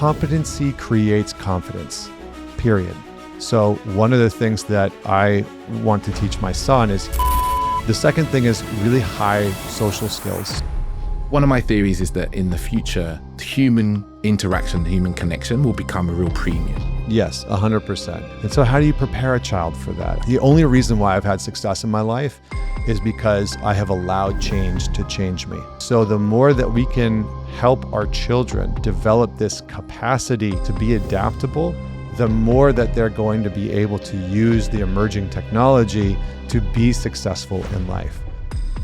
competency creates confidence, period. So one of the things that I want to teach my son is, the second thing is really high social skills. One of my theories is that in the future, human interaction, human connection will become a real premium. Yes, 100%. And so how do you prepare a child for that? The only reason why I've had success in my life is because I have allowed change to change me. So the more that we can help our children develop this capacity to be adaptable, the more that they're going to be able to use the emerging technology to be successful in life.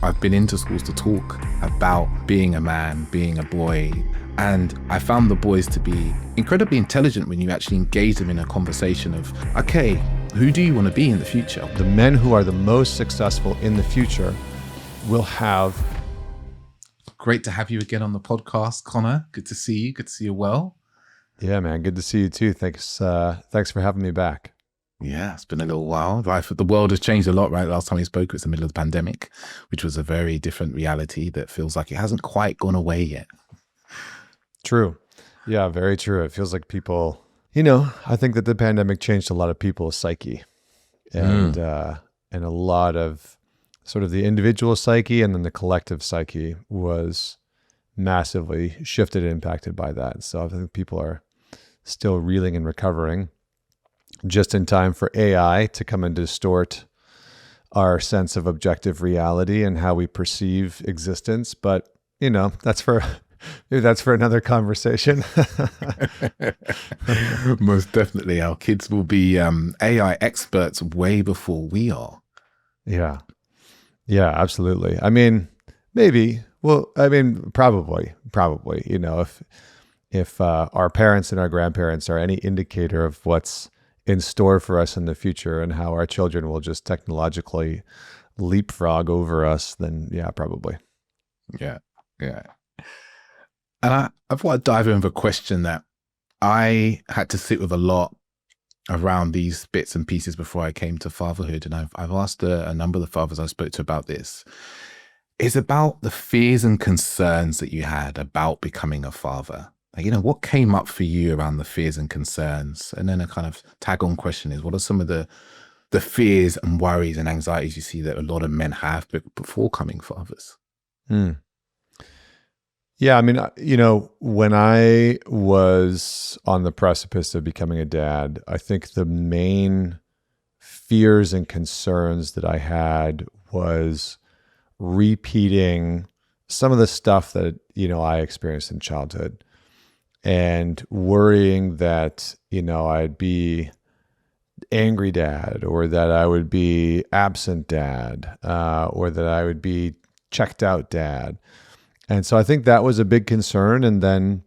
I've been into schools to talk about being a man, being a boy, and I found the boys to be incredibly intelligent when you actually engage them in a conversation of, okay, who do you want to be in the future? The men who are the most successful in the future will have... Great to have you again on the podcast, Connor. Good to see you. Good to see you well. Yeah, man. Good to see you too. Thanks for having me back. Yeah, it's been a little while. The world has changed a lot, right? Last time we spoke, it was the middle of the pandemic, which was a very different reality that feels like it hasn't quite gone away yet. True. Yeah, very true. It feels like people, I think that the pandemic changed a lot of people's psyche and a lot of sort of the individual psyche, and then the collective psyche was massively shifted and impacted by that. So I think people are still reeling and recovering, just in time for AI to come and distort our sense of objective reality and how we perceive existence. But, that's for another conversation. Most definitely. Our kids will be AI experts way before we are. Yeah. Yeah, absolutely. I mean, maybe. Well, I mean, probably, if our parents and our grandparents are any indicator of what's in store for us in the future and how our children will just technologically leapfrog over us, then yeah, probably. Yeah. And I thought I'd dive in with a question that I had to sit with a lot around these bits and pieces before I came to fatherhood. And I've asked a number of the fathers I spoke to about this. It's about the fears and concerns that you had about becoming a father. What came up for you around the fears and concerns? And then a kind of tag-on question is, what are some of the fears and worries and anxieties you see that a lot of men have before becoming fathers? Yeah, I mean, when I was on the precipice of becoming a dad, I think the main fears and concerns that I had was repeating some of the stuff that, I experienced in childhood, and worrying that, I'd be angry dad, or that I would be absent dad, or that I would be checked out dad. And so I think that was a big concern. And then,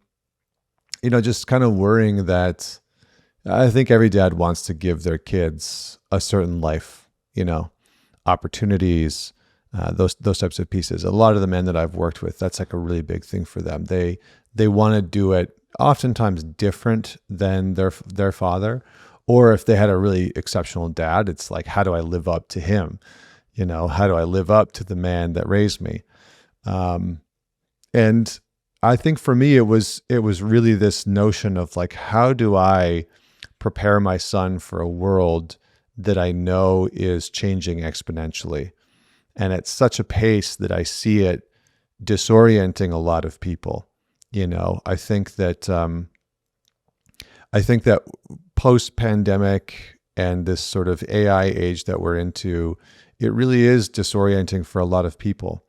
just kind of worrying that I think every dad wants to give their kids a certain life, opportunities, those types of pieces. A lot of the men that I've worked with, that's like a really big thing for them. They want to do it oftentimes different than their father, or if they had a really exceptional dad, it's like, how do I live up to him? How do I live up to the man that raised me? And I think for me, it was really this notion of like, how do I prepare my son for a world that I know is changing exponentially, and at such a pace that I see it disorienting a lot of people. I think that post-pandemic and this sort of AI age that we're into, it really is disorienting for a lot of people.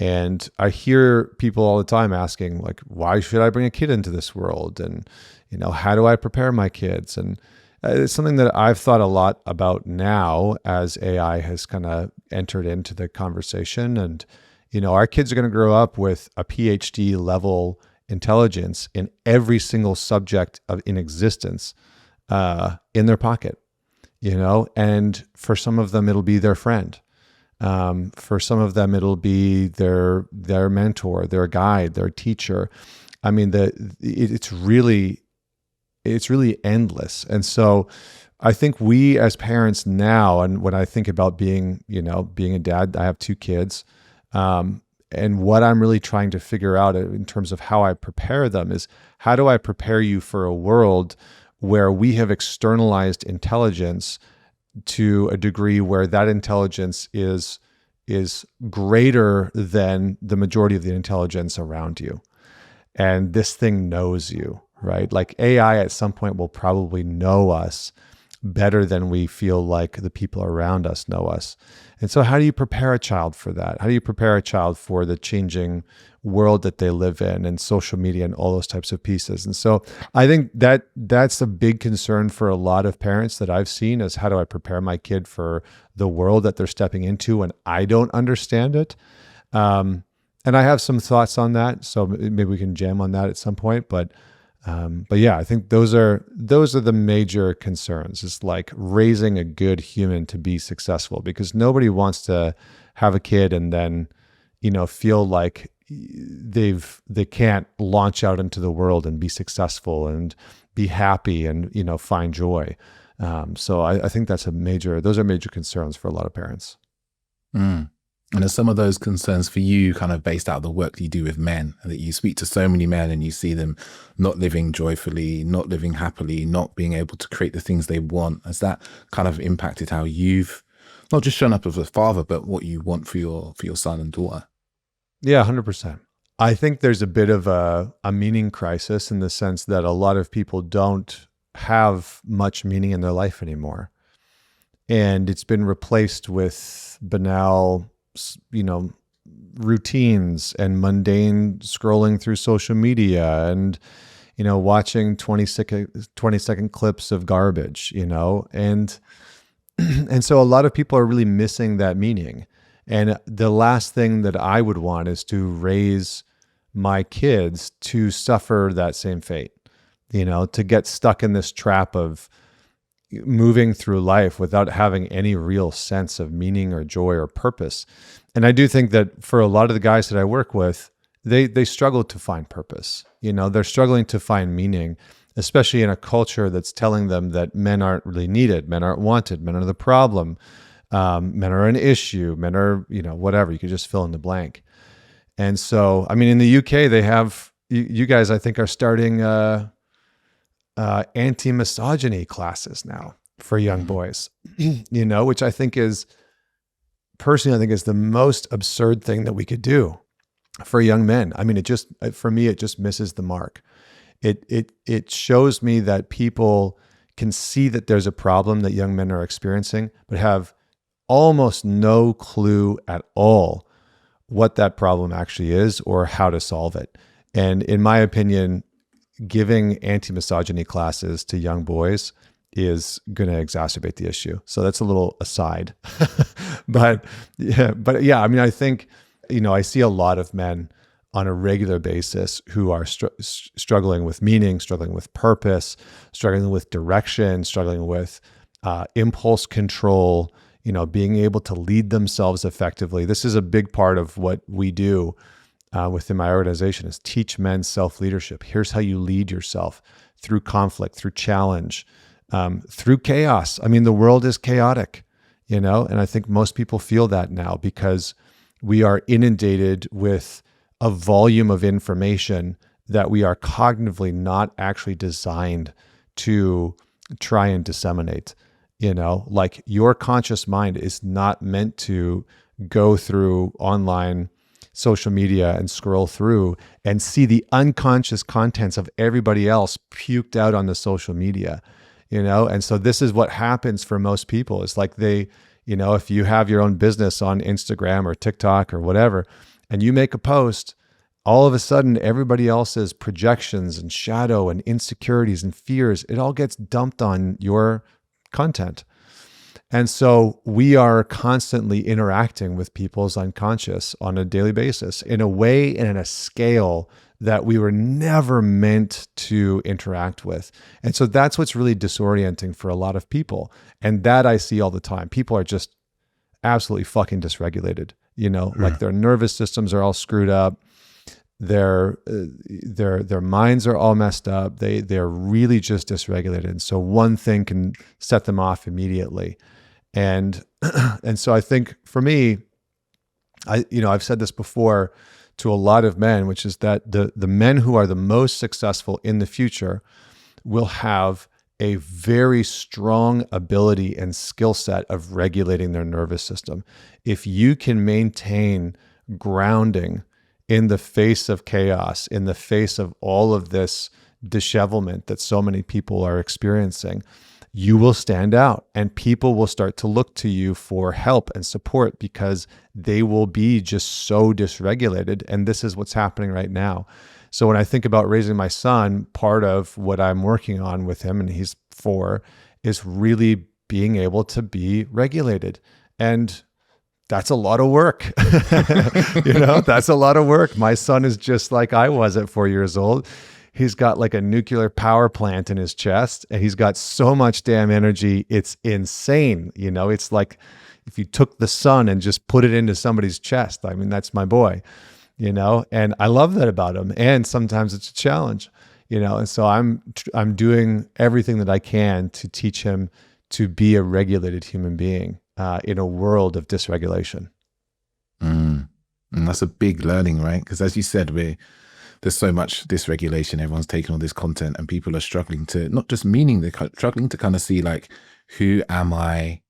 And I hear people all the time asking, like, why should I bring a kid into this world? And, how do I prepare my kids? And it's something that I've thought a lot about now as AI has kind of entered into the conversation. And, our kids are going to grow up with a PhD level intelligence in every single subject in existence in their pocket, and for some of them, it'll be their friend. For some of them, it'll be their mentor, their guide, their teacher. I mean, it's really endless. And so I think we as parents now, and when I think about being a dad, I have 2 kids, and what I'm really trying to figure out in terms of how I prepare them is, how do I prepare you for a world where we have externalized intelligence to a degree where that intelligence is greater than the majority of the intelligence around you. And this thing knows you, right? Like AI at some point will probably know us better than we feel like the people around us know us. And so how do you prepare a child for that? How do you prepare a child for the changing world that they live in, and social media and all those types of pieces? And so I think that that's a big concern for a lot of parents that I've seen, is how do I prepare my kid for the world that they're stepping into when I don't understand it? And I have some thoughts on that, so maybe we can jam on that at some point. But yeah, I think those are the major concerns. It's like raising a good human to be successful, because nobody wants to have a kid and then, feel like they can't launch out into the world and be successful and be happy and, find joy. So I think those are major concerns for a lot of parents. Mm. And are some of those concerns for you kind of based out of the work that you do with men, that you speak to so many men and you see them not living joyfully, not living happily, not being able to create the things they want? Has that kind of impacted how you've not just shown up as a father, but what you want for your son and daughter? Yeah, 100%. I think there's a bit of a meaning crisis, in the sense that a lot of people don't have much meaning in their life anymore. And it's been replaced with banal, routines and mundane scrolling through social media and, watching 20-second clips of garbage, and so a lot of people are really missing that meaning. And the last thing that I would want is to raise my kids to suffer that same fate, to get stuck in this trap of moving through life without having any real sense of meaning or joy or purpose. And I do think that for a lot of the guys that I work with, they struggle to find purpose. They're struggling to find meaning, especially in a culture that's telling them that men aren't really needed, men aren't wanted, men are the problem, men are an issue, men are, whatever. You could just fill in the blank. And so, I mean, in the UK, they have, you guys, I think, are starting anti-misogyny classes now for young boys, which I think is the most absurd thing that we could do for young men. I mean, for me, it just misses the mark. It shows me that people can see that there's a problem that young men are experiencing, but have almost no clue at all what that problem actually is or how to solve it. And in my opinion, giving anti-misogyny classes to young boys is going to exacerbate the issue. So that's a little aside. but yeah, I mean, I think, I see a lot of men on a regular basis who are struggling with meaning, struggling with purpose, struggling with direction, struggling with impulse control, being able to lead themselves effectively. This is a big part of what we do within my organization, is teach men self-leadership. Here's how you lead yourself through conflict, through challenge, through chaos. I mean, the world is chaotic, and I think most people feel that now because we are inundated with a volume of information that we are cognitively not actually designed to try and disseminate. Like your conscious mind is not meant to go through online social media and scroll through and see the unconscious contents of everybody else puked out on the social media, And so this is what happens for most people. It's like if you have your own business on Instagram or TikTok or whatever, and you make a post, all of a sudden everybody else's projections and shadow and insecurities and fears, it all gets dumped on your content. And so we are constantly interacting with people's unconscious on a daily basis in a way and in a scale that we were never meant to interact with. And so that's what's really disorienting for a lot of people. And that I see all the time. People are just absolutely fucking dysregulated, like their nervous systems are all screwed up. Their minds are all messed up. They're really just dysregulated. And so one thing can set them off immediately. And so I think for me, I've said this before to a lot of men, which is that the men who are the most successful in the future will have a very strong ability and skill set of regulating their nervous system. If you can maintain grounding in the face of chaos, in the face of all of this dishevelment that so many people are experiencing, you will stand out and people will start to look to you for help and support because they will be just so dysregulated. And this is what's happening right now. So when I think about raising my son, part of what I'm working on with him, and he's 4, is really being able to be regulated. And that's a lot of work. That's a lot of work. My son is just like I was at 4 years old. He's got like a nuclear power plant in his chest, and he's got so much damn energy. It's insane. It's like if you took the sun and just put it into somebody's chest. I mean, that's my boy, and I love that about him. And sometimes it's a challenge, and so I'm doing everything that I can to teach him to be a regulated human being in a world of dysregulation. And that's a big learning, right? Because as you said, there's so much dysregulation. Everyone's taking all this content and people are struggling to, not just meaning, they're struggling to kind of see like, who am I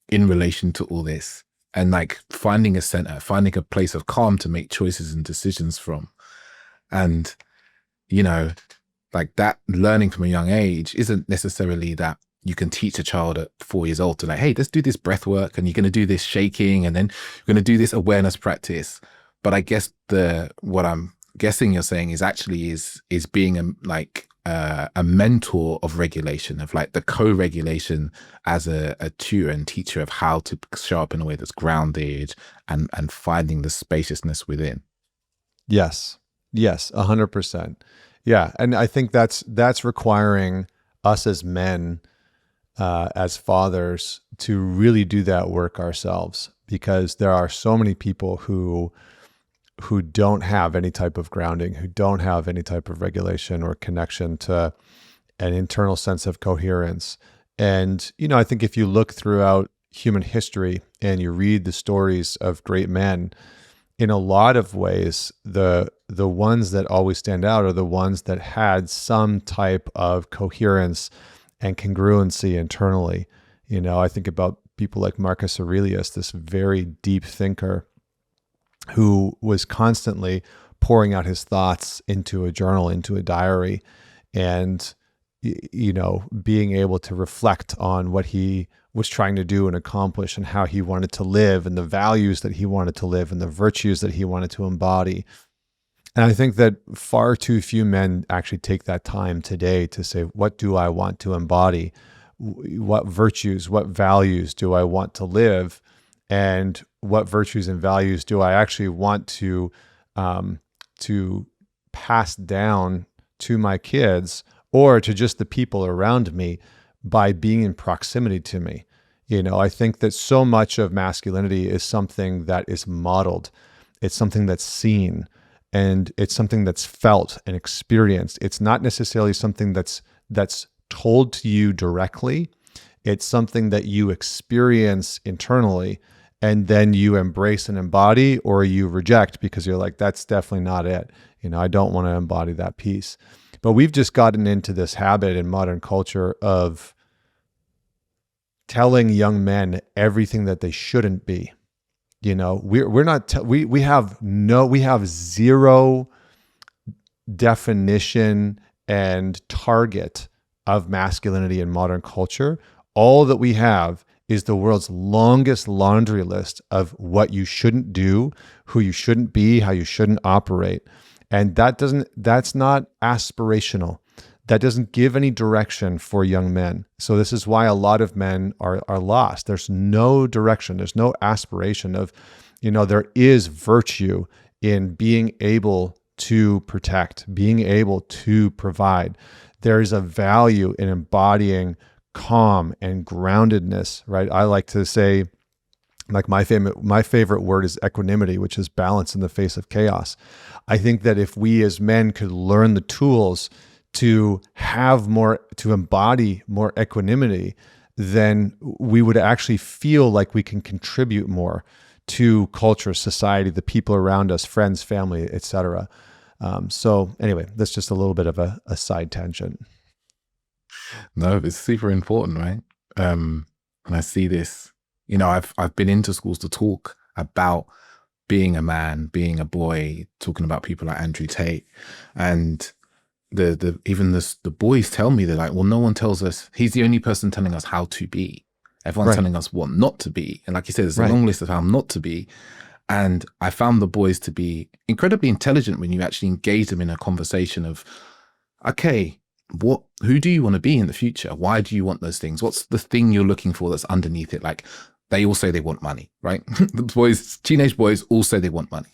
in relation to all this? And like finding a center, finding a place of calm to make choices and decisions from. And, like that learning from a young age isn't necessarily that you can teach a child at 4 years old to like, hey, let's do this breath work and you're going to do this shaking and then you're going to do this awareness practice. But I guess what I'm guessing you're saying is actually is being a mentor of regulation, of like the co-regulation as a tutor and teacher of how to show up in a way that's grounded and finding the spaciousness within. Yes, 100%. Yeah, and I think that's requiring us as men, as fathers, to really do that work ourselves, because there are so many people who don't have any type of grounding, who don't have any type of regulation or connection to an internal sense of coherence. And, I think if you look throughout human history and you read the stories of great men, in a lot of ways, the ones that always stand out are the ones that had some type of coherence and congruency internally. I think about people like Marcus Aurelius, this very deep thinker, who was constantly pouring out his thoughts into a journal, into a diary, and, being able to reflect on what he was trying to do and accomplish and how he wanted to live and the values that he wanted to live and the virtues that he wanted to embody. And I think that far too few men actually take that time today to say, what do I want to embody? What virtues, what values do I want to live? And what virtues and values do I actually want to pass down to my kids or to just the people around me by being in proximity to me? I think that so much of masculinity is something that is modeled. It's something that's seen, and it's something that's felt and experienced. It's not necessarily something that's told to you directly. It's something that you experience internally, and then you embrace and embody, or you reject because you're like, that's definitely not it. I don't want to embody that piece. But we've just gotten into this habit in modern culture of telling young men everything that they shouldn't be. We're not, we have zero definition and target of masculinity in modern culture. All that we have is the world's longest laundry list of what you shouldn't do, who you shouldn't be, how you shouldn't operate. And that's not aspirational. That doesn't give any direction for young men. So this is why a lot of men are lost. There's no direction. There's no aspiration of, there is virtue in being able to protect, being able to provide. There is a value in embodying calm and groundedness, right? I like to say, like my favorite word is equanimity, which is balance in the face of chaos. I think that if we as men could learn the tools to embody more equanimity, then we would actually feel like we can contribute more to culture, society, the people around us, friends, family, etc. So anyway, that's just a little bit of a side tangent. No, it's super important, right? And I see this, I've been into schools to talk about being a man, being a boy, talking about people like Andrew Tate, and the boys tell me, they're like, well, no one tells us. He's the only person telling us how to be. Everyone's telling us what not to be, and like you said, there's a long list of how not to be. And I found the boys to be incredibly intelligent when you actually engage them in a conversation of, okay, who do you want to be in the future? Why do you want those things? What's the thing you're looking for that's underneath it? Like, they all say they want money, right? The teenage boys all say they want money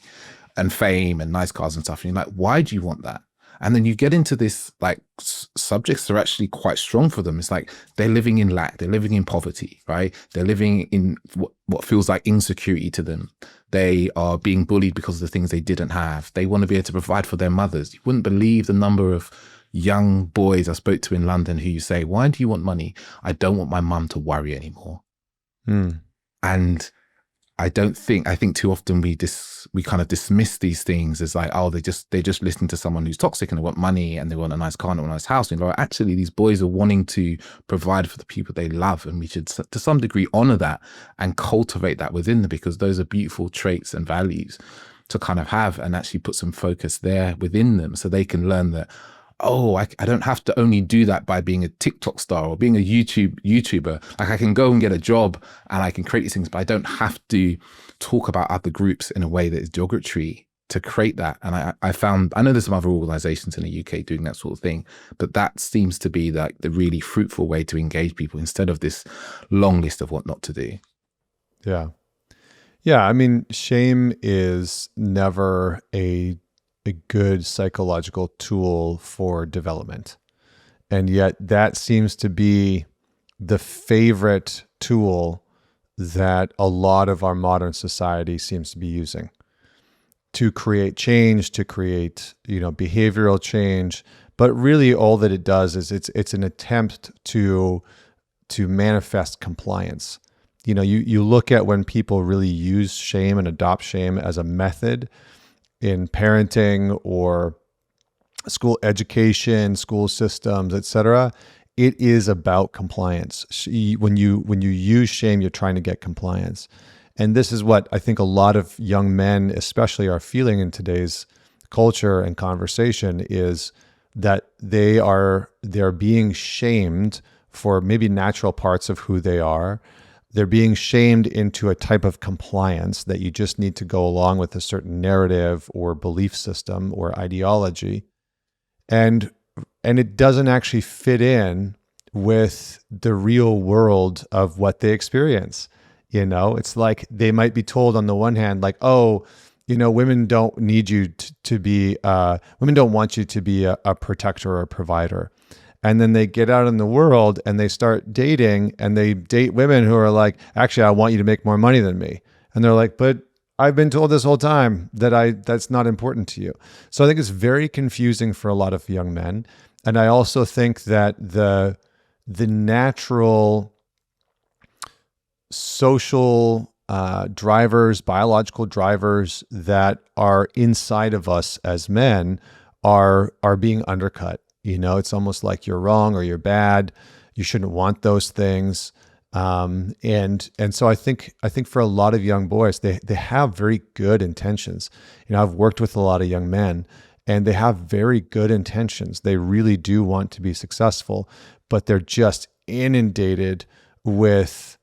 and fame and nice cars and stuff. And you're like, why do you want that? And then you get into this, like, subjects are actually quite strong for them. It's like they're living in lack, they're living in poverty, right? They're living in what feels like insecurity to them. They are being bullied because of the things they didn't have. They want to be able to provide for their mothers. You wouldn't believe the number of young boys I spoke to in London who you say, why do you want money? I don't want my mum to worry anymore. And I think too often we kind of dismiss these things as like, oh, they just listen to someone who's toxic and they want money and they want a nice car and a nice house. And actually, these boys are wanting to provide for the people they love, and we should, to some degree, honor that and cultivate that within them, because those are beautiful traits and values to kind of have, and actually put some focus there within them so they can learn that, oh, I don't have to only do that by being a TikTok star or being a YouTuber. Like, I can go and get a job and I can create these things, but I don't have to talk about other groups in a way that is derogatory to create that. And I know there's some other organizations in the UK doing that sort of thing, but that seems to be like the really fruitful way to engage people instead of this long list of what not to do. Yeah. Yeah. I mean, shame is never a good psychological tool for development. And yet that seems to be the favorite tool that a lot of our modern society seems to be using to create change, to create, behavioral change. But really all that it does is it's an attempt to manifest compliance. You look at when people really use shame and adopt shame as a method in parenting or school education, school systems, etc., it is about compliance. When you use shame, you're trying to get compliance. And this is what I think a lot of young men especially are feeling in today's culture and conversation, is that they're being shamed for maybe natural parts of who they are. They're being shamed into a type of compliance that you just need to go along with a certain narrative or belief system or ideology. And it doesn't actually fit in with the real world of what they experience. It's like they might be told on the one hand, like, oh, women don't need you to be, women don't want you to be a protector or a provider. And then they get out in the world and they start dating, and they date women who are like, actually, I want you to make more money than me. And they're like, but I've been told this whole time that that's not important to you. So I think it's very confusing for a lot of young men. And I also think that the natural social drivers, biological drivers that are inside of us as men are being undercut. It's almost like you're wrong or you're bad. You shouldn't want those things. And so I think for a lot of young boys, they have very good intentions. I've worked with a lot of young men, and they have very good intentions. They really do want to be successful, but they're just inundated with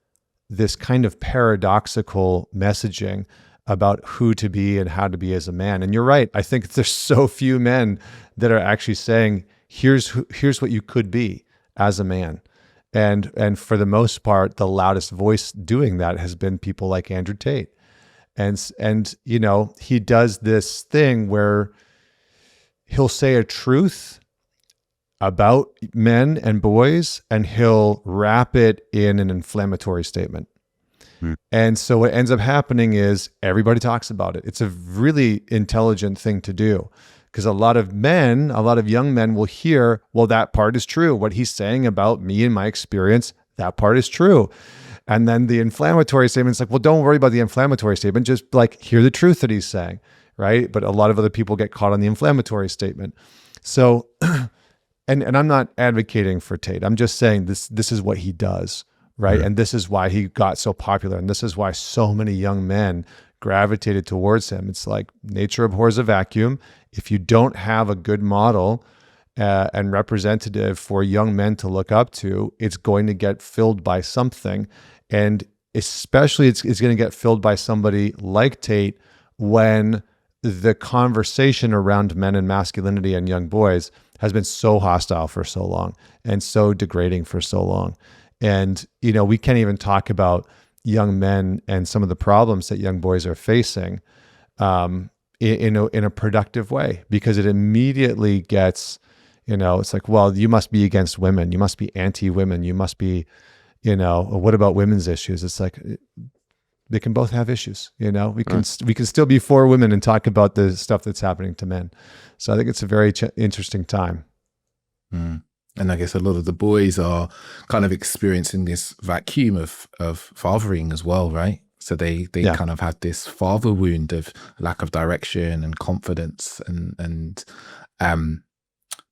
this kind of paradoxical messaging about who to be and how to be as a man. And you're right. I think there's so few men that are actually saying, here's what you could be as a man. And for the most part, the loudest voice doing that has been people like Andrew Tate. And he does this thing where he'll say a truth about men and boys, and he'll wrap it in an inflammatory statement. And so what ends up happening is everybody talks about it. It's a really intelligent thing to do, because a lot of young men will hear, well, that part is true. What he's saying about me and my experience, that part is true. And then the inflammatory statement's like, well, don't worry about the inflammatory statement. Just like hear the truth that he's saying, right? But a lot of other people get caught on the inflammatory statement. So, and I'm not advocating for Tate. I'm just saying this is what he does, right? And this is why he got so popular. And this is why so many young men gravitated towards him. It's like nature abhors a vacuum. If you don't have a good model and representative for young men to look up to, it's going to get filled by something. And especially it's going to get filled by somebody like Tate when the conversation around men and masculinity and young boys has been so hostile for so long and so degrading for so long. And, we can't even talk about young men and some of the problems that young boys are facing in a productive way, because it immediately gets, it's like, well, you must be against women. You must be anti-women. You must be, what about women's issues? It's like, they can both have issues. We can still be for women and talk about the stuff that's happening to men. So I think it's a very interesting time. And I guess a lot of the boys are kind of experiencing this vacuum of fathering as well, right? So they kind of have this father wound of lack of direction and confidence and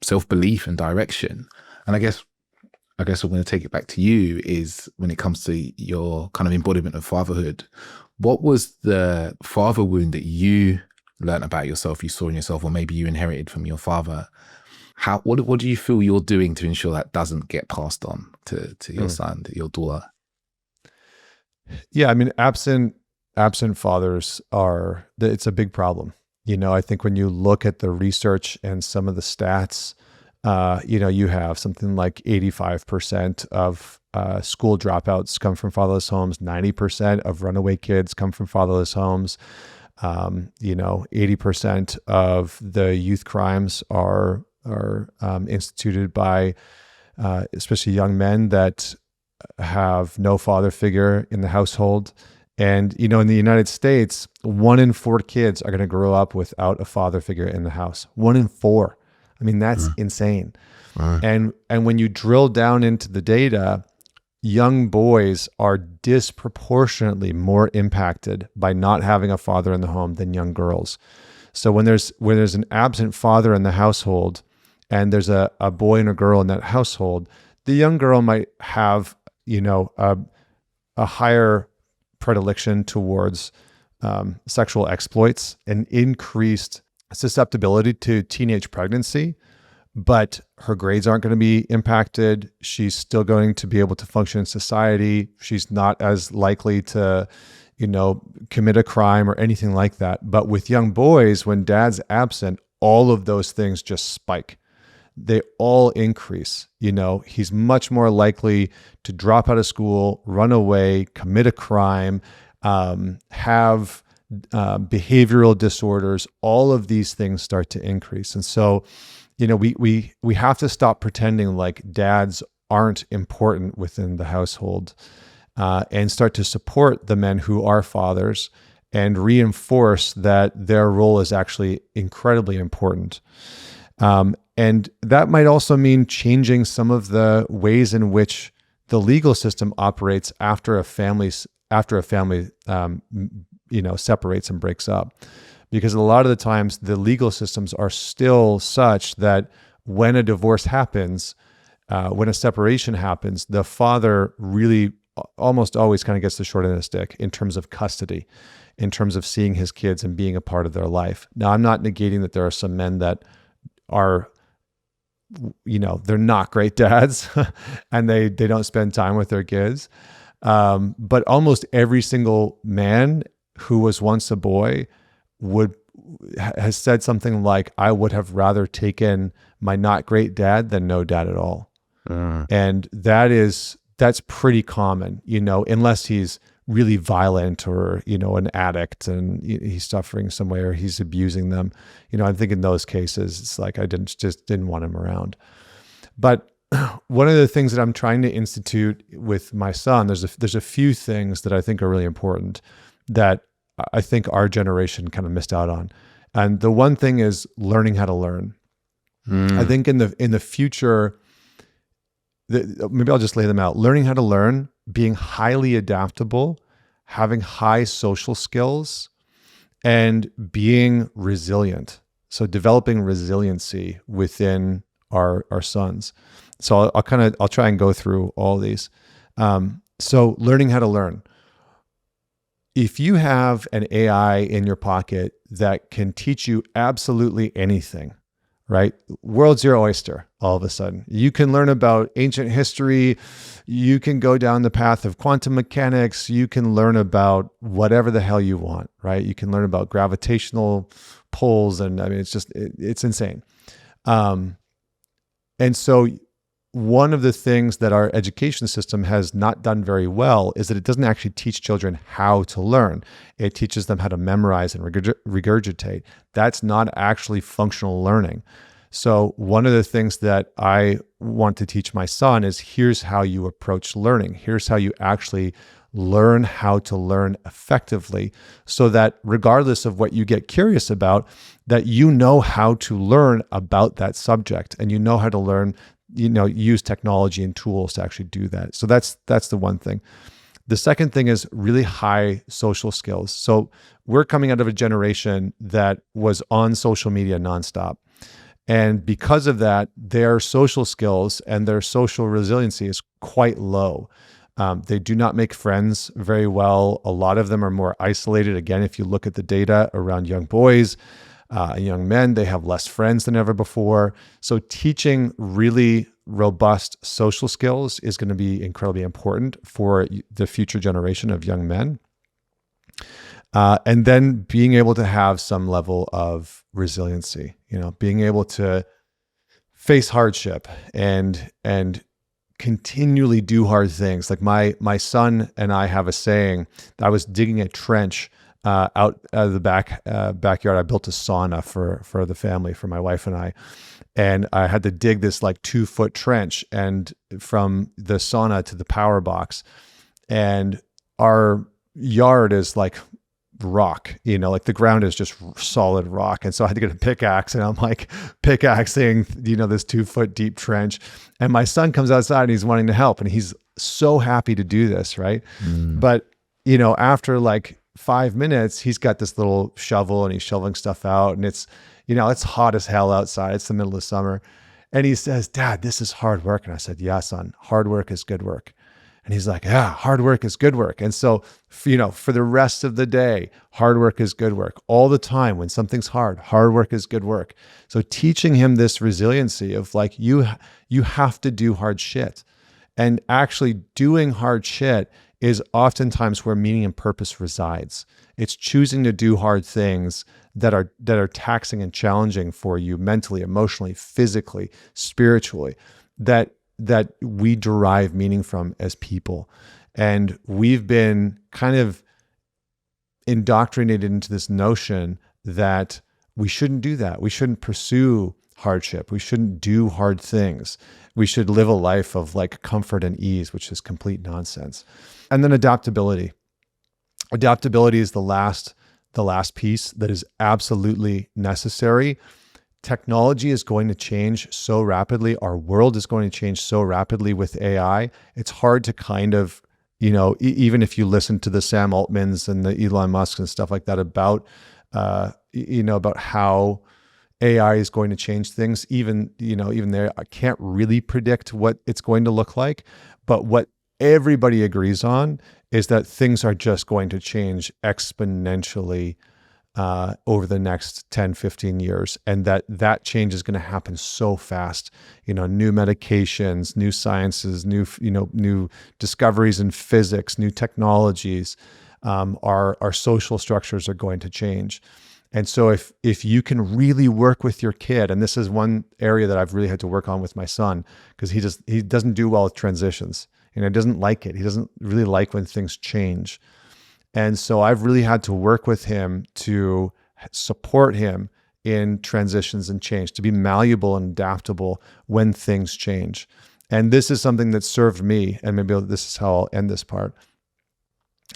self-belief and direction. And I guess I'm going to take it back to you is when it comes to your kind of embodiment of fatherhood, what was the father wound that you learned about yourself, you saw in yourself, or maybe you inherited from your father? What do you feel you're doing to ensure that doesn't get passed on to your son, to your daughter? Yeah, I mean, absent fathers it's a big problem. I think when you look at the research and some of the stats, you have something like 85% of school dropouts come from fatherless homes. 90% of runaway kids come from fatherless homes. 80% of the youth crimes are instituted by especially young men that have no father figure in the household. And, in the United States, 1 in 4 kids are going to grow up without a father figure in the house. 1 in 4. I mean, that's insane. And when you drill down into the data, young boys are disproportionately more impacted by not having a father in the home than young girls. So when there's an absent father in the household and there's a boy and a girl in that household, the young girl might have, a higher predilection towards sexual exploits and increased susceptibility to teenage pregnancy, but her grades aren't going to be impacted. She's still going to be able to function in society. She's not as likely to, commit a crime or anything like that. But with young boys, when dad's absent, all of those things just spike. They all increase. He's much more likely to drop out of school, run away, commit a crime, have behavioral disorders. All of these things start to increase. And so, we have to stop pretending like dads aren't important within the household and start to support the men who are fathers and reinforce that their role is actually incredibly important. And that might also mean changing some of the ways in which the legal system operates after a family separates and breaks up. Because a lot of the times the legal systems are still such that when a divorce happens, when a separation happens, the father really almost always kind of gets the short end of the stick in terms of custody, in terms of seeing his kids and being a part of their life. Now, I'm not negating that there are some men that are, they're not great dads and they don't spend time with their kids. But almost every single man who was once a boy has said something like, I would have rather taken my not great dad than no dad at all. And that's pretty common, unless he's really violent or, an addict and he's suffering some way or he's abusing them. I think in those cases, it's like, I just didn't want him around. But one of the things that I'm trying to institute with my son, there's a few things that I think are really important that I think our generation kind of missed out on. And the one thing is learning how to learn. I think in the future, maybe I'll just lay them out. Learning how to learn, being highly adaptable, having high social skills, and being resilient. So developing resiliency within our sons. So I'll try and go through all these. So learning how to learn. If you have an AI in your pocket that can teach you absolutely anything, right? World's your oyster all of a sudden. You can learn about ancient history. You can go down the path of quantum mechanics. You can learn about whatever the hell you want, right? You can learn about gravitational pulls. And I mean, it's insane. And so one of the things that our education system has not done very well is that it doesn't actually teach children how to learn. It teaches them how to memorize and regurgitate. That's not actually functional learning. So one of the things that I want to teach my son is here's how you approach learning. Here's how you actually learn how to learn effectively, so that regardless of what you get curious about, that you know how to learn about that subject, and you know how to learn, use technology and tools to actually do that. So that's the one thing. The second thing is really high social skills. So we're coming out of a generation that was on social media nonstop. And because of that, their social skills and their social resiliency is quite low. They do not make friends very well. A lot of them are more isolated. Again, if you look at the data around young boys, young men, they have less friends than ever before. So teaching really robust social skills is going to be incredibly important for the future generation of young men. And then being able to have some level of resiliency, being able to face hardship and continually do hard things. Like my son and I have a saying. I was digging a trench out of the backyard. I built a sauna for the family, for my wife and I. And I had to dig this like 2-foot trench, and from the sauna to the power box. And our yard is like rock, like the ground is just solid rock. And so I had to get a pickaxe, and I'm like pickaxing, this 2-foot deep trench. And my son comes outside and he's wanting to help, and he's so happy to do this, right? But, after like 5 minutes, he's got this little shovel and he's shoveling stuff out, and it's hot as hell outside. It's the middle of summer. And he says, "Dad, this is hard work." And I said, "Yeah, son, hard work is good work." And he's like, "Yeah, hard work is good work." And so, for the rest of the day, hard work is good work. All the time, when something's hard work is good work. So teaching him this resiliency of like, you have to do hard shit. And actually doing hard shit is oftentimes where meaning and purpose resides. It's choosing to do hard things that are taxing and challenging for you mentally, emotionally, physically, spiritually, that we derive meaning from as people. And we've been kind of indoctrinated into this notion that we shouldn't do that. We shouldn't pursue hardship. We shouldn't do hard things. We should live a life of like comfort and ease, which is complete nonsense. And then adaptability. Adaptability is the last piece that is absolutely necessary. Technology is going to change so rapidly. Our world is going to change so rapidly with AI. It's hard to kind of, even if you listen to the Sam Altmans and the Elon Musk and stuff like that about how AI is going to change things. Even there, I can't really predict what it's going to look like. But what everybody agrees on is that things are just going to change exponentially over the next 10, 15 years. And that change is going to happen so fast. New medications, new sciences, new discoveries in physics, new technologies, our social structures are going to change. And so if you can really work with your kid, and this is one area that I've really had to work on with my son, because he doesn't do well with transitions. He doesn't like it. He doesn't really like when things change. And so I've really had to work with him to support him in transitions and change, to be malleable and adaptable when things change. And this is something that served me, and maybe this is how I'll end this part.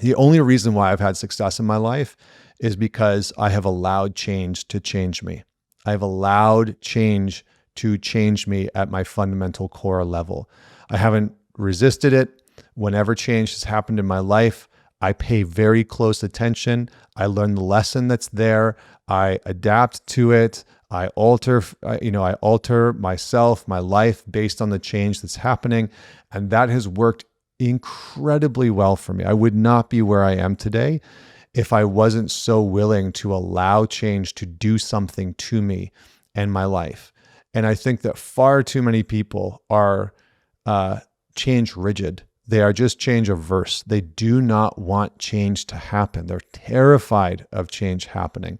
The only reason why I've had success in my life is because I have allowed change to change me. I've allowed change to change me at my fundamental core level. I haven't resisted it. Whenever change has happened in my life, I pay very close attention. I learn the lesson that's there. I adapt to it. I alter myself, my life based on the change that's happening. And that has worked incredibly well for me. I would not be where I am today if I wasn't so willing to allow change to do something to me and my life. And I think that far too many people are change rigid. They are just change averse. They do not want change to happen. They're terrified of change happening.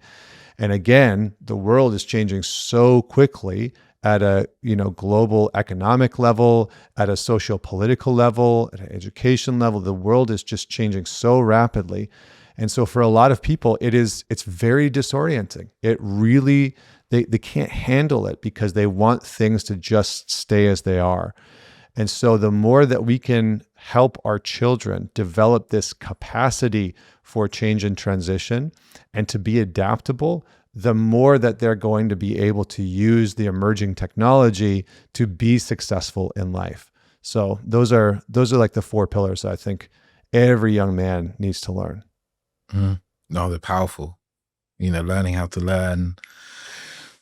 And again, the world is changing so quickly at a global economic level, at a social-political level, at an education level. The world is just changing so rapidly. And so for a lot of people, it's very disorienting. It really, they can't handle it because they want things to just stay as they are. And so the more that we can help our children develop this capacity for change and transition and to be adaptable, the more that they're going to be able to use the emerging technology to be successful in life. So those are like the 4 pillars that I think every young man needs to learn. No, they're powerful. Learning how to learn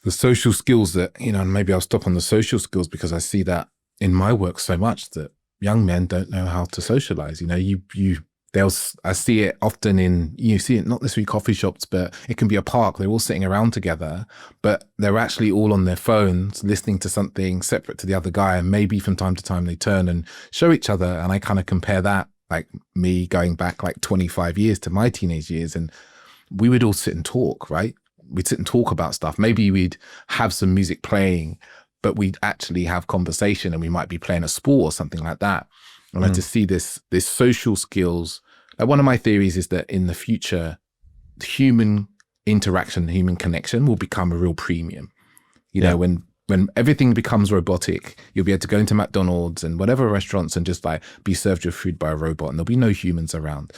the social skills that, and maybe I'll stop on the social skills because I see that in my work so much that young men don't know how to socialize. I see it often you see it not necessarily coffee shops, but it can be a park. They're all sitting around together, but they're actually all on their phones listening to something separate to the other guy. And maybe from time to time they turn and show each other. And I kind of compare that, like me going back like 25 years to my teenage years. And we would all sit and talk, right? We'd sit and talk about stuff. Maybe we'd have some music playing, but we'd actually have conversation and we might be playing a sport or something like that. And I just see this social skills. Like one of my theories is that in the future, human interaction, human connection will become a real premium. When everything becomes robotic, you'll be able to go into McDonald's and whatever restaurants and just like be served your food by a robot and there'll be no humans around.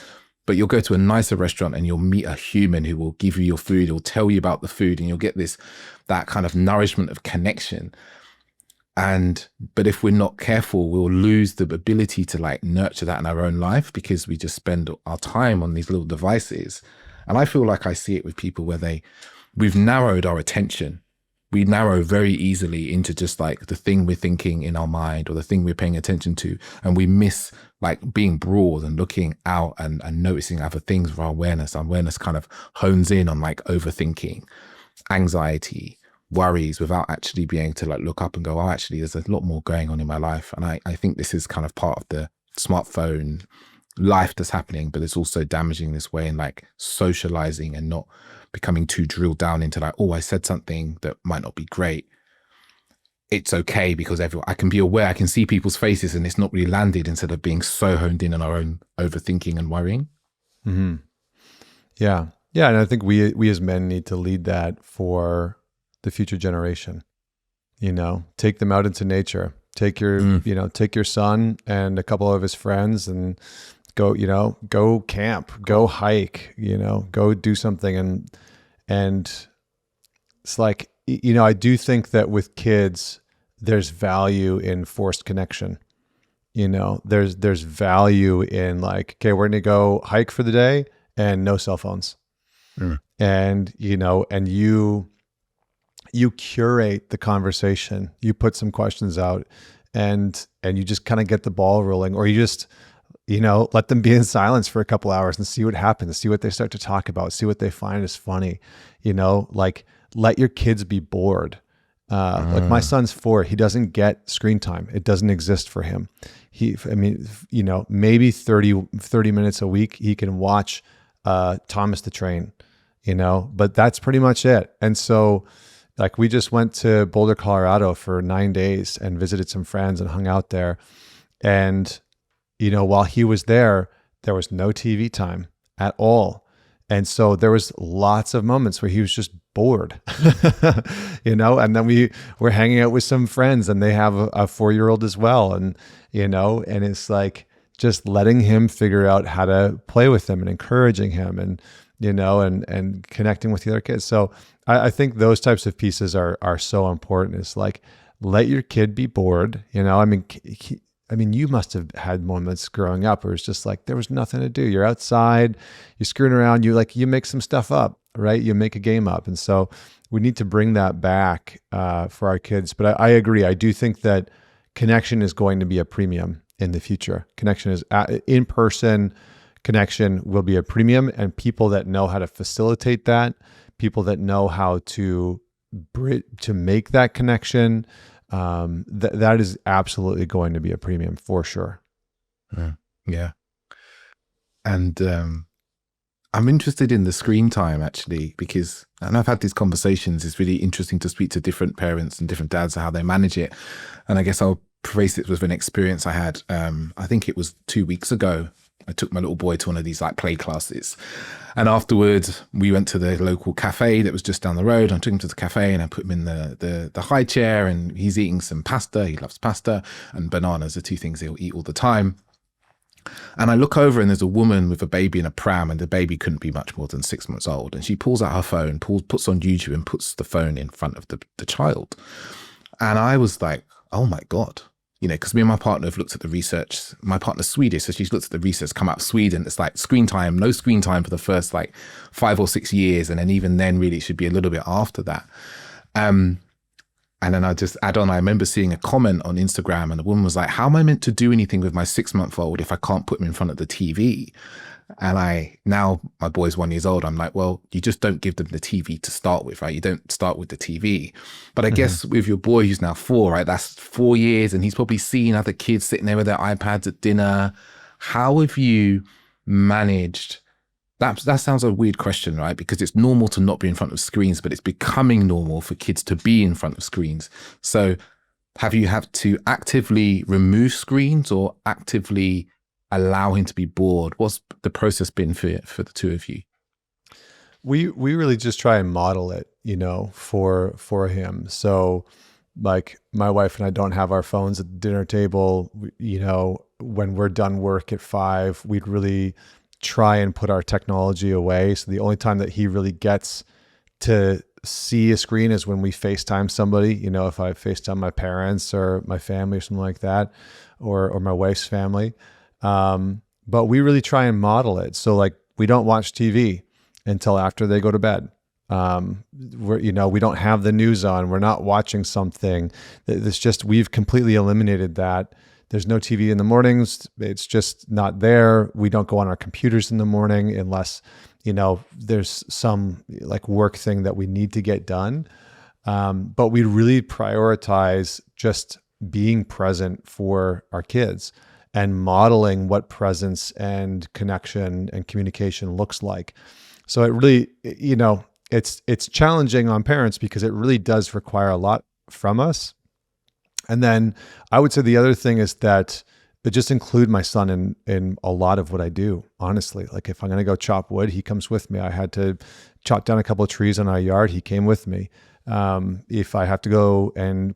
But you'll go to a nicer restaurant and you'll meet a human who will give you your food, who'll tell you about the food, and you'll get that kind of nourishment of connection. But if we're not careful, we'll lose the ability to like nurture that in our own life because we just spend our time on these little devices. And I feel like I see it with people where we've narrowed our attention. We narrow very easily into just like the thing we're thinking in our mind or the thing we're paying attention to. And we miss like being broad and looking out and noticing other things for our awareness. Our awareness kind of hones in on like overthinking, anxiety, worries without actually being able to like look up and go, oh, actually, there's a lot more going on in my life. And I think this is kind of part of the smartphone life that's happening, but it's also damaging this way in like socializing and not becoming too drilled down into like, oh, I said something that might not be great. It's okay because I can be aware, I can see people's faces and it's not really landed instead of being so honed in on our own overthinking and worrying. Mm-hmm. Yeah. Yeah. And I think we as men need to lead that for the future generation. Take them out into nature. Take your son and a couple of his friends and go camp, go hike, go do something. And it's like, I do think that with kids, there's value in forced connection. There's value in like, okay, we're going to go hike for the day and no cell phones. And, and you curate the conversation, you put some questions out and you just kind of get the ball rolling, or you just, let them be in silence for a couple hours and see what happens, see what they start to talk about, see what they find is funny, like let your kids be bored. Like my son's 4, he doesn't get screen time. It doesn't exist for him. Maybe 30 minutes a week, he can watch Thomas the Train, but that's pretty much it. And so like we just went to Boulder, Colorado for 9 days and visited some friends and hung out there. And, while he was there was no TV time at all. And so there was lots of moments where he was just bored, and then we were hanging out with some friends and they have a 4-year-old as well. And, and it's like just letting him figure out how to play with them and encouraging him and, and connecting with the other kids. So I think those types of pieces are so important. It's like, let your kid be bored. I mean, you must have had moments growing up where it's just like, there was nothing to do. You're outside, you're screwing around, you make some stuff up, right? You make a game up. And so we need to bring that back for our kids. But I agree. I do think that connection is going to be a premium in the future. Connection is in-person connection will be a premium, and people that know how to facilitate that, people that know how to make that connection, that is absolutely going to be a premium for sure. Yeah. And I'm interested in the screen time actually, because, and I've had these conversations, it's really interesting to speak to different parents and different dads and how they manage it. And I guess I'll preface it with an experience I had, I think it was 2 weeks ago. I took my little boy to one of these like play classes, and afterwards we went to the local cafe that was just down the road. I took him to the cafe and I put him in the high chair, and he's eating some pasta. He loves pasta, and bananas are two things he'll eat all the time. And I look over and there's a woman with a baby in a pram, and the baby couldn't be much more than 6 months old. And she pulls out her phone, puts on YouTube and puts the phone in front of the child. And I was like, oh my God. Because me and my partner have looked at the research. My partner's Swedish, so she's looked at the research come out of Sweden. It's like no screen time for the first like 5 or 6 years. And then even then really it should be a little bit after that. And then I just add on, I remember seeing a comment on Instagram, and the woman was like, how am I meant to do anything with my 6-month-old if I can't put him in front of the TV? And now my boy's 1 year old. I'm like, well, you just don't give them the TV to start with, right? You don't start with the TV. But I guess with your boy who's now 4, right? That's 4 years, and he's probably seen other kids sitting there with their iPads at dinner. How have you managed that? That sounds a weird question, right? Because it's normal to not be in front of screens, but it's becoming normal for kids to be in front of screens. So have you had to actively remove screens or actively allow him to be bored? What's the process been for the two of you? We really just try and model it, for him. So like my wife and I don't have our phones at the dinner table. When we're done work at 5, we'd really try and put our technology away. So the only time that he really gets to see a screen is when we FaceTime somebody, if I FaceTime my parents or my family or something like that, or my wife's family. But we really try and model it. So like we don't watch TV until after they go to bed. We don't have the news on. We're not watching something. We've completely eliminated that. There's no TV in the mornings. It's just not there. We don't go on our computers in the morning unless, there's some like work thing that we need to get done. But we really prioritize just being present for our kids and modeling what presence and connection and communication looks like. So it really, it's challenging on parents because it really does require a lot from us. And then I would say the other thing is that I just include my son in a lot of what I do, honestly. Like if I'm going to go chop wood, he comes with me. I had to chop down a couple of trees in our yard. He came with me. If I have to go and,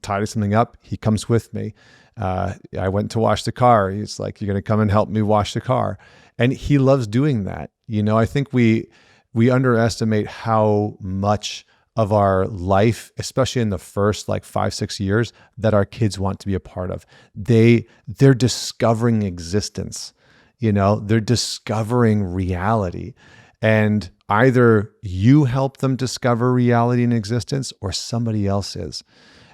tidy something up, he comes with me. I went to wash the car. He's like, you're going to come and help me wash the car. And he loves doing that. I think we underestimate how much of our life, especially in the first like 5-6 years, that our kids want to be a part of. They're discovering existence, they're discovering reality. And either you help them discover reality and existence or somebody else is.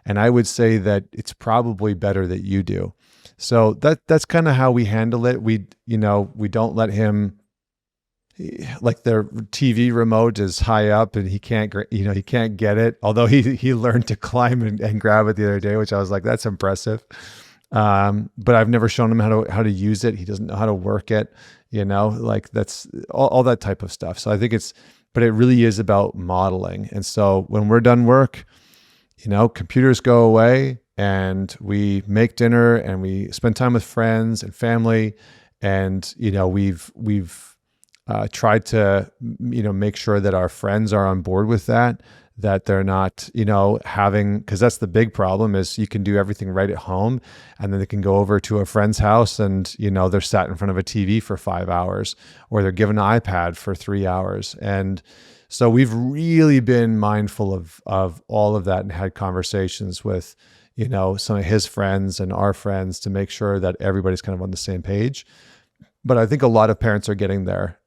And I would say that it's probably better that you do. So that's kind of how we handle it. We don't let him, like the TV remote is high up and he can't get it. Although he learned to climb and grab it the other day, which I was like, that's impressive. But I've never shown him how to use it. He doesn't know how to work it, like that's all that type of stuff. So I think but it really is about modeling. And so when we're done work, computers go away and we make dinner and we spend time with friends and family. And, we've tried to, make sure that our friends are on board with that they're not, because that's the big problem is you can do everything right at home and then they can go over to a friend's house and, they're sat in front of a TV for 5 hours or they're given an iPad for 3 hours. And So we've really been mindful of all of that and had conversations with, some of his friends and our friends to make sure that everybody's kind of on the same page. But I think a lot of parents are getting there,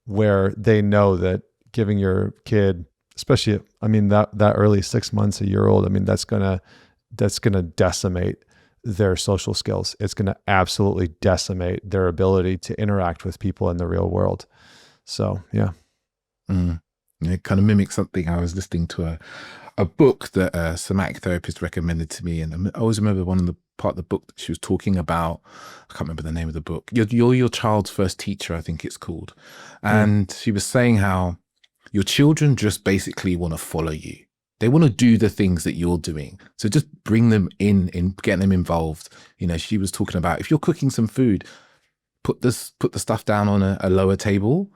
where they know that giving your kid, especially, that early 6 months, a year old, that's gonna decimate their social skills. It's gonna absolutely decimate their ability to interact with people in the real world. So yeah. It kind of mimics something. I was listening to a book that a somatic therapist recommended to me, and I always remember one of the part of the book that she was talking about. I can't remember the name of the book. You're your child's first teacher, I think it's called. And she was saying how your children just basically want to follow you. They want to do the things that you're doing. So just bring them in get them involved. She was talking about, if you're cooking some food, put the stuff down on a lower table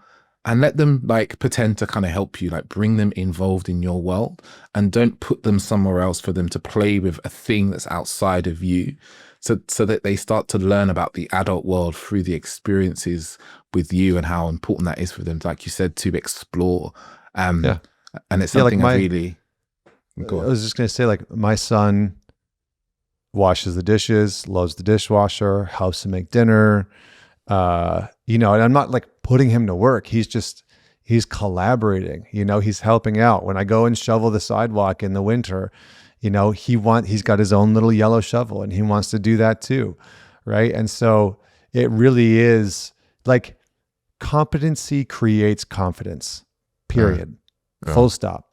and let them pretend to kind of help you, bring them involved in your world, and don't put them somewhere else for them to play with a thing that's outside of you. So that they start to learn about the adult world through the experiences with you and how important that is for them, like you said, to explore. And it's something I really... I was just going to say, my son washes the dishes, loads the dishwasher, helps to make dinner, and I'm not putting him to work. He's collaborating, he's helping out. When I go and shovel the sidewalk in the winter, he's got his own little yellow shovel and he wants to do that too. Right. And so it really is competency creates confidence, period. Full stop.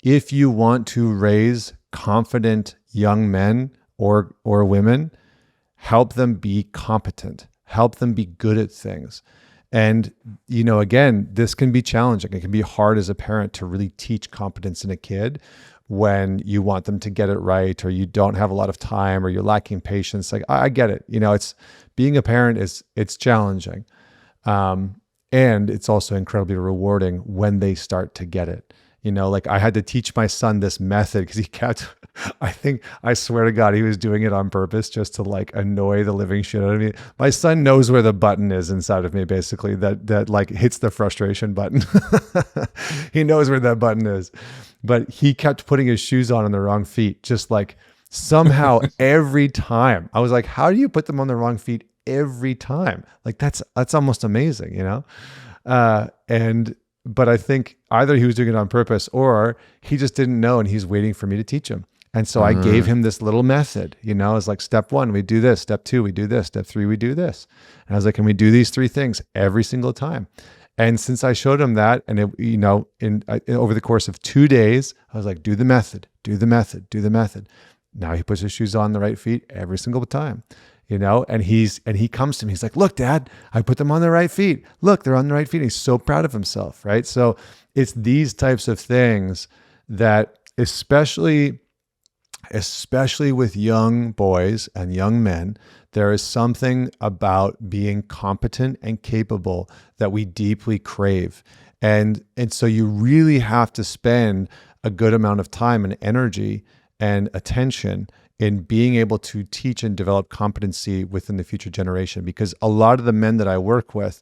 If you want to raise confident young men or women, help them be competent, help them be good at things. And, again, this can be challenging. It can be hard as a parent to really teach competence in a kid when you want them to get it right, or you don't have a lot of time, or you're lacking patience. I get it. It's being a parent it's challenging. And it's also incredibly rewarding when they start to get it. I had to teach my son this method because he kept, I swear to God, he was doing it on purpose just to annoy the living shit out of me. My son knows where the button is inside of me, basically, that hits the frustration button. He knows where that button is, but he kept putting his shoes on the wrong feet, just somehow every time. I was like, how do you put them on the wrong feet every time? That's almost amazing, But I think either he was doing it on purpose or he just didn't know and he's waiting for me to teach him. And so I gave him this little method, it's step 1, we do this. Step 2, we do this. Step 3, we do this. And I was like, can we do these 3 things every single time? And since I showed him that, and over the course of 2 days, I was like, do the method, do the method, do the method. Now he puts his shoes on the right feet every single time. And he comes to me, he's like, look, Dad, I put them on the right feet. Look, they're on the right feet. And he's so proud of himself, right? So it's these types of things that especially with young boys and young men, there is something about being competent and capable that we deeply crave. And so you really have to spend a good amount of time and energy and attention in being able to teach and develop competency within the future generation. Because a lot of the men that I work with,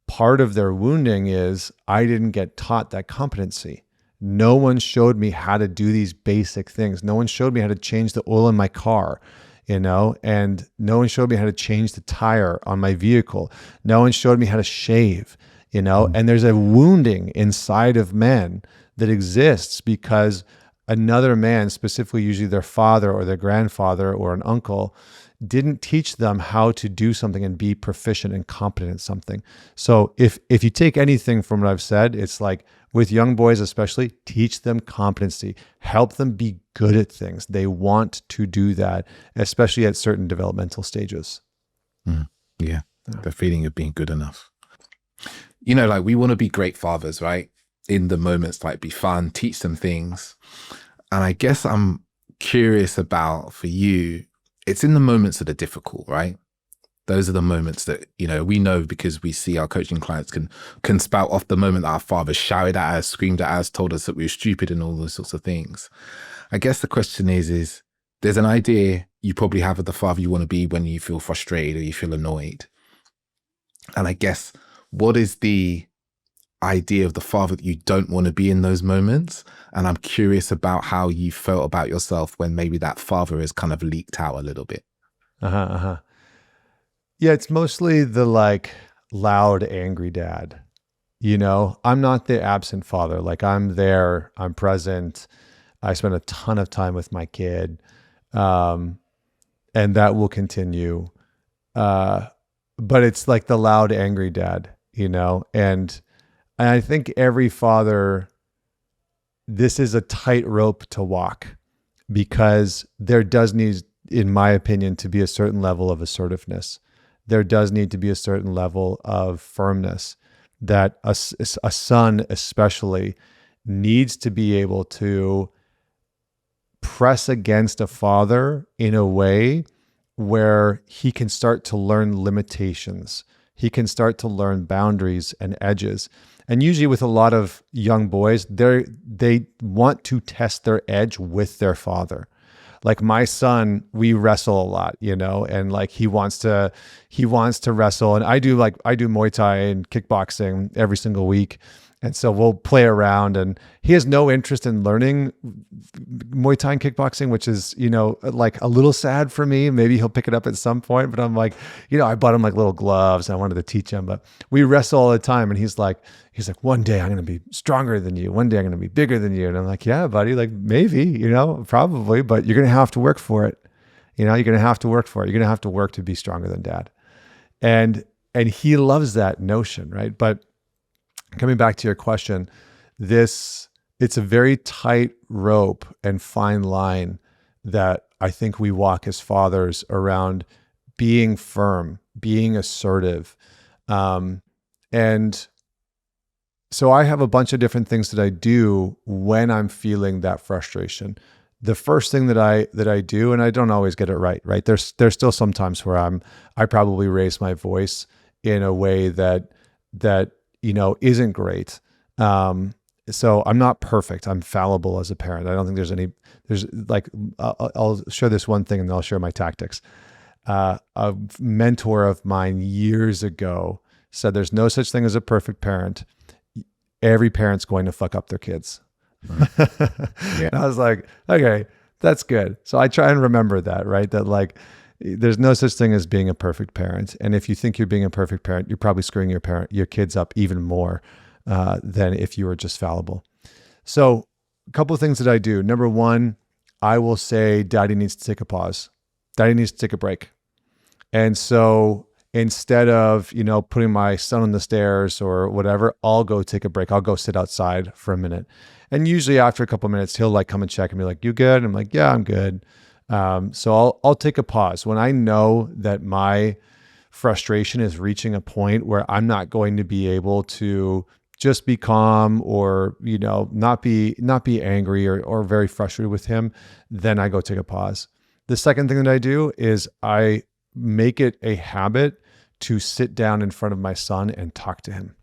part of their wounding is I didn't get taught that competency. No one showed me how to do these basic things. No one showed me how to change the oil in my car, and no one showed me how to change the tire on my vehicle. No one showed me how to shave, and there's a wounding inside of men that exists because another man, specifically usually their father or their grandfather or an uncle, didn't teach them how to do something and be proficient and competent at something. So if you take anything from what I've said, it's with young boys especially, teach them competency, help them be good at things. They want to do that, especially at certain developmental stages. Yeah, the feeling of being good enough. We want to be great fathers, right? In the moments, be fun, teach them things. And I guess I'm curious about, for you, it's in the moments that are difficult, right? Those are the moments that, we know because we see our coaching clients can spout off the moment that our father shouted at us, screamed at us, told us that we were stupid and all those sorts of things. I guess the question is there's an idea you probably have of the father you want to be when you feel frustrated or you feel annoyed. And I guess what is the idea of the father that you don't want to be in those moments. And I'm curious about how you felt about yourself when maybe that father is kind of leaked out a little bit. Yeah, it's mostly the like loud, angry dad. I'm not the absent father. Like I'm there, I'm present. I spend a ton of time with my kid. And that will continue. But it's like the loud, angry dad, and I think every father, this is a tightrope to walk, because there does need, in my opinion, to be a certain level of assertiveness. There does need to be a certain level of firmness that a son especially needs to be able to press against a father in a way where he can start to learn limitations. He can start to learn boundaries and edges. And usually with a lot of young boys, they want to test their edge with their father. Like my son, we wrestle a lot, and like he wants to wrestle. And I do Muay Thai and kickboxing every single week. And so we'll play around, and he has no interest in learning Muay Thai and kickboxing, which is, like a little sad for me. Maybe he'll pick it up at some point, but I'm like, I bought him like little gloves. And I wanted to teach him, but we wrestle all the time. And he's like, one day I'm going to be stronger than you. One day I'm going to be bigger than you. And I'm like, yeah, buddy, like maybe, probably, but you're going to have to work for it. You're going to have to work for it. You're going to have to work to be stronger than dad. And he loves that notion, right? But coming back to your question, it's a very tight rope and fine line that I think we walk as fathers around being firm, being assertive. And so I have a bunch of different things that I do when I'm feeling that frustration. The first thing that I do, and I don't always get it right? There's still some times where I probably raise my voice in a way that isn't great. So I'm not perfect. I'm fallible as a parent. I don't think there's like, I'll share this one thing and then I'll share my tactics. A mentor of mine years ago said, there's no such thing as a perfect parent. Every parent's going to fuck up their kids. Yeah. And I was like, okay, that's good. So I try and remember that, right? That like, there's no such thing as being a perfect parent. And if you think you're being a perfect parent, you're probably screwing your kids up even more than if you were just fallible. So a couple of things that I do. Number one, I will say, daddy needs to take a pause. Daddy needs to take a break. And so instead of, putting my son on the stairs or whatever, I'll go take a break. I'll go sit outside for a minute. And usually after a couple of minutes, he'll like come and check and be like, you good? And I'm like, yeah, I'm good. So I'll take a pause when I know that my frustration is reaching a point where I'm not going to be able to just be calm or, not be angry or very frustrated with him. Then I go take a pause. The second thing that I do is I make it a habit to sit down in front of my son and talk to him.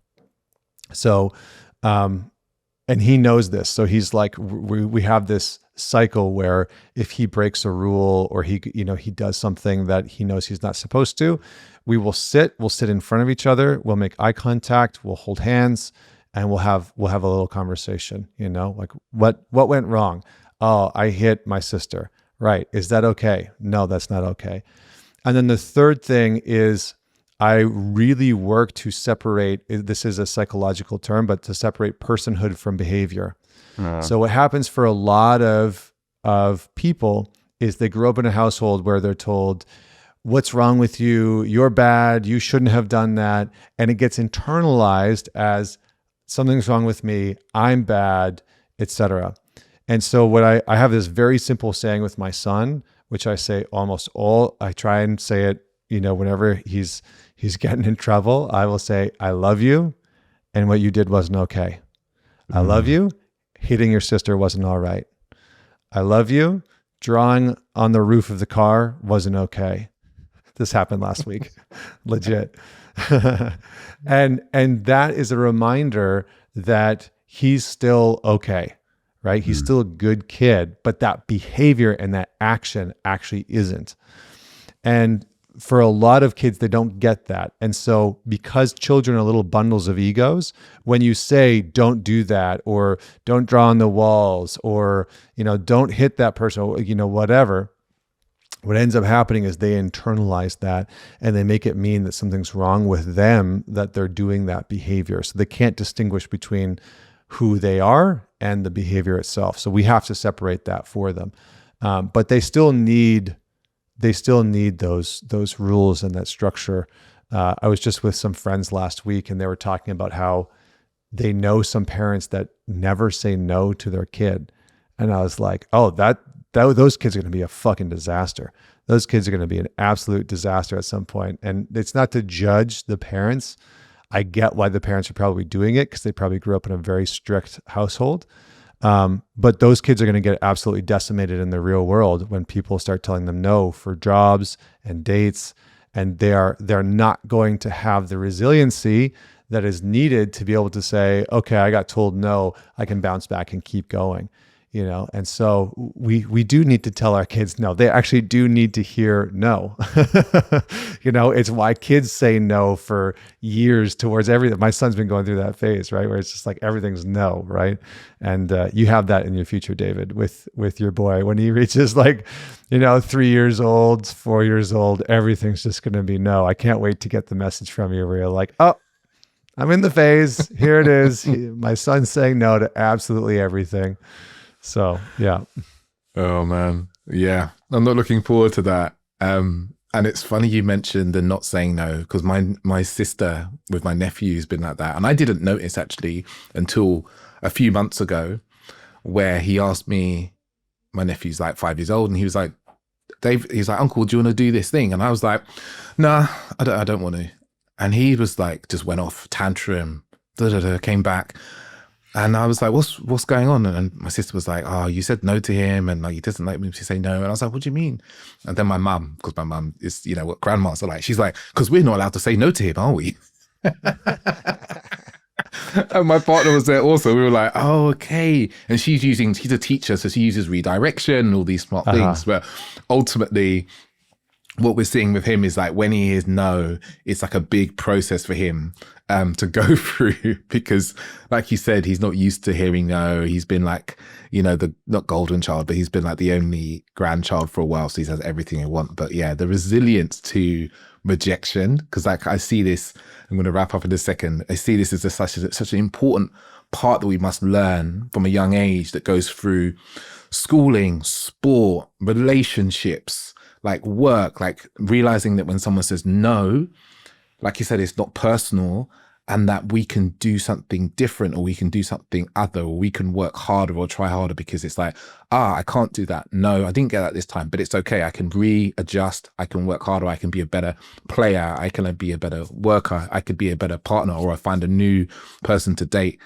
So, and he knows this. So he's like, we have this cycle where if he breaks a rule or he does something that he knows he's not supposed to, we'll sit in front of each other. We'll make eye contact. We'll hold hands and we'll have a little conversation, like what went wrong? Oh, I hit my sister. Right. Is that okay? No, that's not okay. And then the third thing is I really work to separate, this is a psychological term, but to separate personhood from behavior. So what happens for a lot of people is they grow up in a household where they're told, what's wrong with you? You're bad. You shouldn't have done that. And it gets internalized as something's wrong with me. I'm bad, etc. And so what I have this very simple saying with my son, which I say I try and say it, whenever he's getting in trouble, I will say, I love you. And what you did wasn't okay. I love you. Hitting your sister wasn't all right. I love you. Drawing on the roof of the car wasn't okay. This happened last week. Legit. And that is a reminder that he's still okay, right? He's still a good kid, but that behavior and that action actually isn't. And for a lot of kids, they don't get that. And so because children are little bundles of egos, when you say, don't do that, or don't draw on the walls, or, don't hit that person, or, whatever, what ends up happening is they internalize that and they make it mean that something's wrong with them, that they're doing that behavior. So they can't distinguish between who they are and the behavior itself. So we have to separate that for them. But they still need those rules and that structure. I was just with some friends last week, and they were talking about how they know some parents that never say no to their kid. And I was like, oh, those kids are going to be a fucking disaster. Those kids are going to be an absolute disaster at some point. And it's not to judge the parents. I get why the parents are probably doing it, because they probably grew up in a very strict household. But those kids are going to get absolutely decimated in the real world when people start telling them no for jobs and dates, and they're not going to have the resiliency that is needed to be able to say, okay, I got told no, I can bounce back and keep going. And so we do need to tell our kids no. They actually do need to hear no. It's why kids say no for years towards everything. My son's been going through that phase, right? Where it's just like everything's no, right? And you have that in your future, David, with your boy. When he reaches 3 years old, 4 years old, everything's just going to be no. I can't wait to get the message from you where you're like, oh, I'm in the phase. Here it is. My son's saying no to absolutely everything. So, yeah. Oh, man. Yeah. I'm not looking forward to that. And it's funny you mentioned the not saying no, because my sister with my nephew has been like that. And I didn't notice actually until a few months ago, where he asked me, my nephew's like 5 years old, and he was like, Dave, he's like, Uncle, do you want to do this thing? And I was like, nah, I don't want to. And he was like, just went off tantrum, came back. And I was like, what's going on? And my sister was like, oh, you said no to him, and he doesn't like me to say no. And I was like, what do you mean? And then my mum, because my mum is, what grandmas are like, she's like, because we're not allowed to say no to him, are we? And my partner was there also. We were like, oh, okay. And she's a teacher, so she uses redirection and all these smart things. But ultimately, what we're seeing with him is like when he hears no, it's like a big process for him to go through, because like you said, he's not used to hearing no. He's been like, the not golden child, but he's been like the only grandchild for a while. So he has everything he wants. But yeah, the resilience to rejection, because I see this, I'm going to wrap up in a second. I see this as such an important part that we must learn from a young age, that goes through schooling, sport, relationships, like work, like realizing that when someone says no, like you said, it's not personal, and that we can do something different, or we can do something other, or we can work harder or try harder, because it's like, I can't do that. No, I didn't get that this time, but it's okay. I can readjust. I can work harder. I can be a better player. I can be a better worker. I could be a better partner, or I find a new person to date,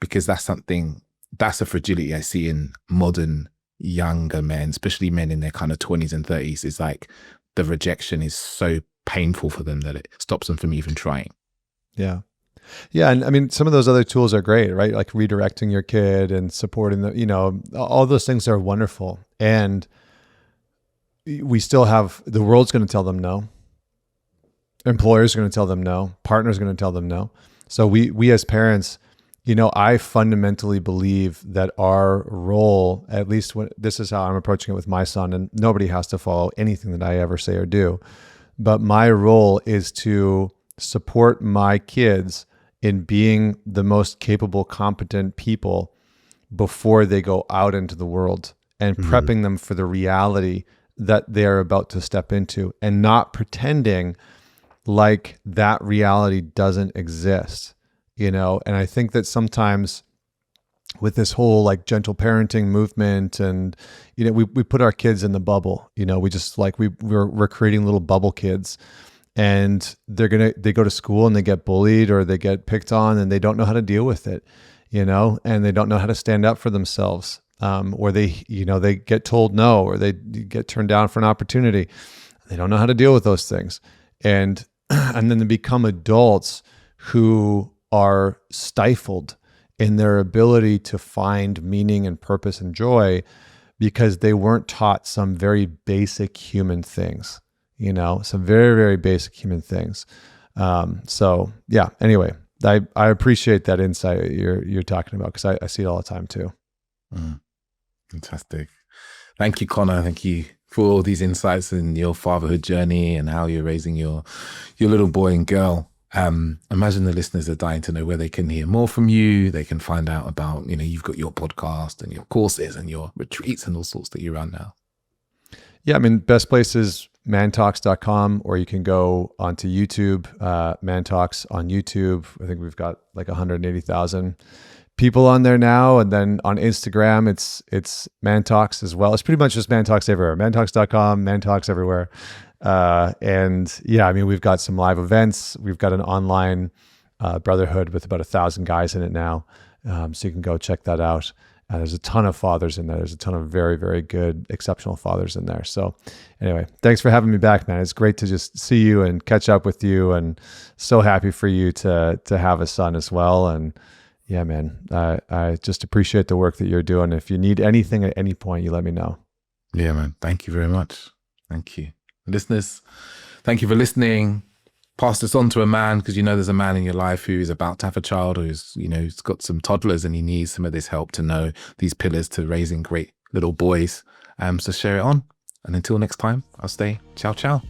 because that's a fragility I see in modern younger men, especially men in their kind of 20s and 30s, is like the rejection is so painful for them that it stops them from even trying. Yeah. Yeah. And I mean, some of those other tools are great, right? Like redirecting your kid and supporting them, all those things are wonderful. And we still have, the world's going to tell them no. Employers are going to tell them no. Partners are going to tell them no. So we as parents, I fundamentally believe that our role, at least this is how I'm approaching it with my son, and nobody has to follow anything that I ever say or do, but my role is to support my kids in being the most capable, competent people before they go out into the world, and prepping them for the reality that they're about to step into, and not pretending like that reality doesn't exist, And I think that sometimes with this whole like gentle parenting movement, and we put our kids in the bubble, we just like we're creating little bubble kids, and they go to school and they get bullied or they get picked on, and they don't know how to deal with it, and they don't know how to stand up for themselves, or they get told no, or they get turned down for an opportunity. They don't know how to deal with those things, and then they become adults who are stifled in their ability to find meaning and purpose and joy, because they weren't taught some very basic human things. some very, very basic human things. So yeah, anyway, I appreciate that insight you're talking about, because I see it all the time too. Fantastic. Thank you, Connor. Thank you for all these insights in your fatherhood journey and how you're raising your little boy and girl. Imagine the listeners are dying to know where they can hear more from you. They can find out about, you've got your podcast and your courses and your retreats and all sorts that you run now. Yeah, I mean, best place is ManTalks.com, or you can go onto YouTube, ManTalks on YouTube. I think we've got like 180,000 people on there now. And then on Instagram, it's ManTalks as well. It's pretty much just ManTalks everywhere. ManTalks.com, ManTalks everywhere. And yeah, I mean, we've got some live events. We've got an online brotherhood with about 1,000 guys in it now. So you can go check that out. There's a ton of fathers in there. There's a ton of very, very good, exceptional fathers in there. So anyway, thanks for having me back, man. It's great to just see you and catch up with you, and so happy for you to have a son as well. And yeah, man, I just appreciate the work that you're doing. If you need anything at any point, you let me know. Yeah, man. Thank you very much. Thank you. Listeners, thank you for listening. Pass this on to a man, because there's a man in your life who is about to have a child, who's he's got some toddlers and he needs some of this help to know these pillars to raising great little boys. So share it on. And until next time, I'll say ciao, ciao.